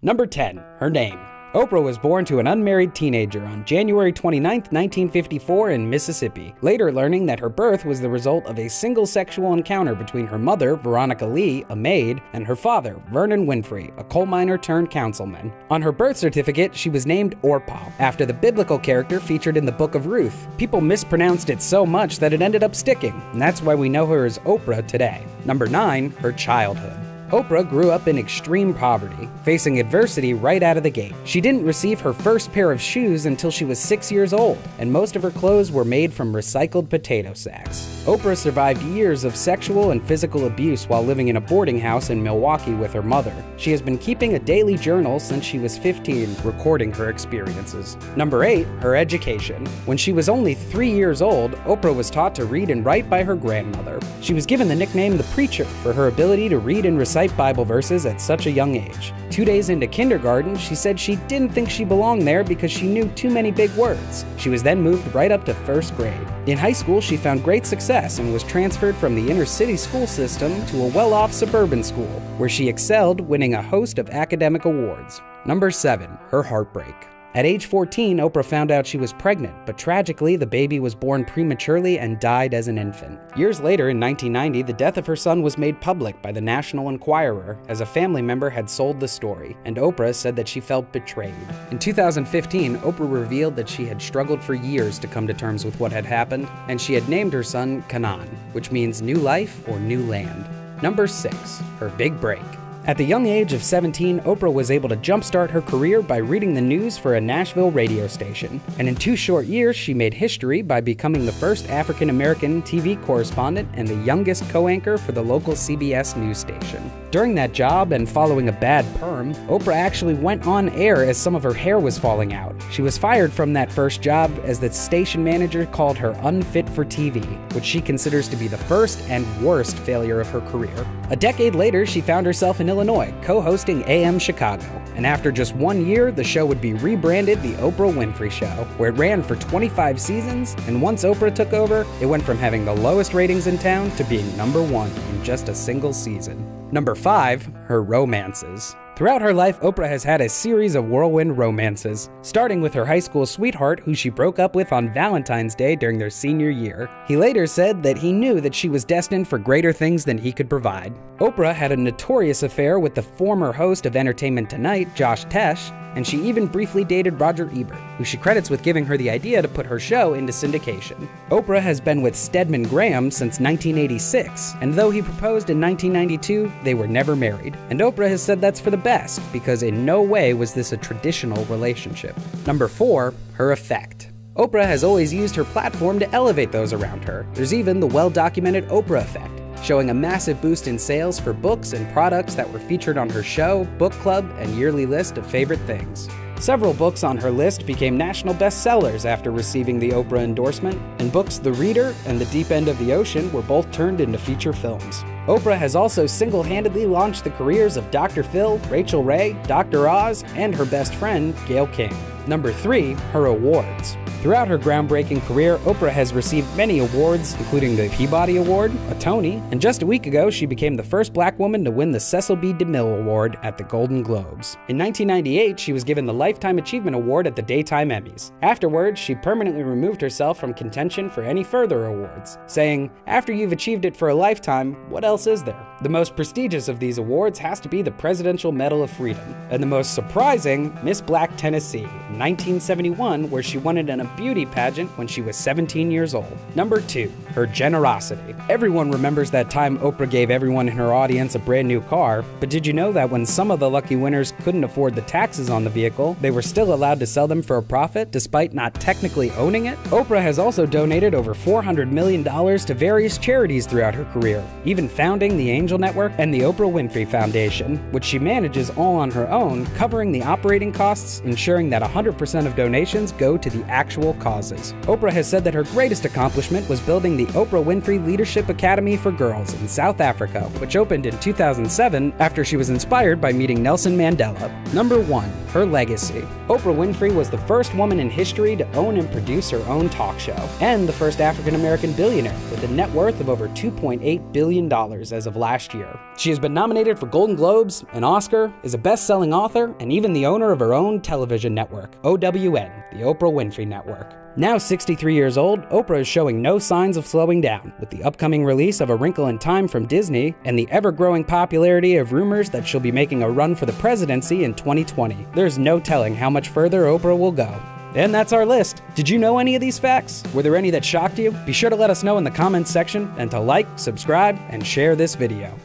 Number 10. Her name. Oprah was born to an unmarried teenager on January 29, 1954 in Mississippi, later learning that her birth was the result of a single sexual encounter between her mother, Veronica Lee, a maid, and her father, Vernon Winfrey, a coal miner turned councilman. On her birth certificate, she was named Orpah, after the biblical character featured in the Book of Ruth. People mispronounced it so much that it ended up sticking, and that's why we know her as Oprah today. Number 9. Her childhood. Oprah grew up in extreme poverty, facing adversity right out of the gate. She didn't receive her first pair of shoes until she was 6 years old, and most of her clothes were made from recycled potato sacks. Oprah survived years of sexual and physical abuse while living in a boarding house in Milwaukee with her mother. She has been keeping a daily journal since she was 15, recording her experiences. Number 8. Her education. When she was only 3 years old, Oprah was taught to read and write by her grandmother. She was given the nickname the Preacher for her ability to read and recite Bible verses at such a young age. 2 days into kindergarten, she said she didn't think she belonged there because she knew too many big words. She was then moved right up to first grade. In high school, she found great success and was transferred from the inner-city school system to a well-off suburban school, where she excelled, winning a host of academic awards. Number 7. Her heartbreak. At age 14, Oprah found out she was pregnant, but tragically, the baby was born prematurely and died as an infant. Years later, in 1990, the death of her son was made public by the National Enquirer, as a family member had sold the story, and Oprah said that she felt betrayed. In 2015, Oprah revealed that she had struggled for years to come to terms with what had happened, and she had named her son Canaan, which means new life or new land. Number 6. Her big break. At the young age of 17, Oprah was able to jumpstart her career by reading the news for a Nashville radio station. And in 2 short years, she made history by becoming the first African-American TV correspondent and the youngest co-anchor for the local CBS news station. During that job, and following a bad perm, Oprah actually went on air as some of her hair was falling out. She was fired from that first job as the station manager called her unfit for TV, which she considers to be the first and worst failure of her career. A decade later, she found herself in Illinois, co-hosting AM Chicago. And after just 1 year, the show would be rebranded The Oprah Winfrey Show, where it ran for 25 seasons, and once Oprah took over, it went from having the lowest ratings in town to being number 1 in just a single season. Number 5. Her romances. Throughout her life, Oprah has had a series of whirlwind romances, starting with her high school sweetheart, who she broke up with on Valentine's Day during their senior year. He later said that he knew that she was destined for greater things than he could provide. Oprah had a notorious affair with the former host of Entertainment Tonight, Josh Tesh, and she even briefly dated Roger Ebert, who she credits with giving her the idea to put her show into syndication. Oprah has been with Stedman Graham since 1986, and though he proposed in 1992, they were never married. And Oprah has said that's for the best, because in no way was this a traditional relationship. Number 4. Her effect. Oprah has always used her platform to elevate those around her. There's even the well-documented Oprah effect, showing a massive boost in sales for books and products that were featured on her show, book club, and yearly list of favorite things. Several books on her list became national bestsellers after receiving the Oprah endorsement, and books The Reader and The Deep End of the Ocean were both turned into feature films. Oprah has also single-handedly launched the careers of Dr. Phil, Rachel Ray, Dr. Oz, and her best friend, Gayle King. Number 3. Her awards. Throughout her groundbreaking career, Oprah has received many awards, including the Peabody Award, a Tony, and just a week ago, she became the first black woman to win the Cecil B. DeMille Award at the Golden Globes. In 1998, she was given the Lifetime Achievement Award at the Daytime Emmys. Afterwards, she permanently removed herself from contention for any further awards, saying, "After you've achieved it for a lifetime, what else is there?" The most prestigious of these awards has to be the Presidential Medal of Freedom, and the most surprising, Miss Black Tennessee, in 1971, where she won it in a beauty pageant when she was 17 years old. Number 2. Her generosity. Everyone remembers that time Oprah gave everyone in her audience a brand new car, but did you know that when some of the lucky winners couldn't afford the taxes on the vehicle, they were still allowed to sell them for a profit despite not technically owning it? Oprah has also donated over $400 million to various charities throughout her career, even founding the Angel Network and the Oprah Winfrey Foundation, which she manages all on her own, covering the operating costs, ensuring that 100% of donations go to the actual causes. Oprah has said that her greatest accomplishment was building the Oprah Winfrey Leadership Academy for Girls in South Africa, which opened in 2007 after she was inspired by meeting Nelson Mandela. Number 1. Her legacy. Oprah Winfrey was the first woman in history to own and produce her own talk show, and the first African-American billionaire with a net worth of over $2.8 billion as of last last year. She has been nominated for Golden Globes, an Oscar, is a best-selling author, and even the owner of her own television network, OWN, the Oprah Winfrey Network. Now 63 years old, Oprah is showing no signs of slowing down, with the upcoming release of A Wrinkle in Time from Disney and the ever-growing popularity of rumors that she'll be making a run for the presidency in 2020. There's no telling how much further Oprah will go. And that's our list. Did you know any of these facts? Were there any that shocked you? Be sure to let us know in the comments section and to like, subscribe, and share this video.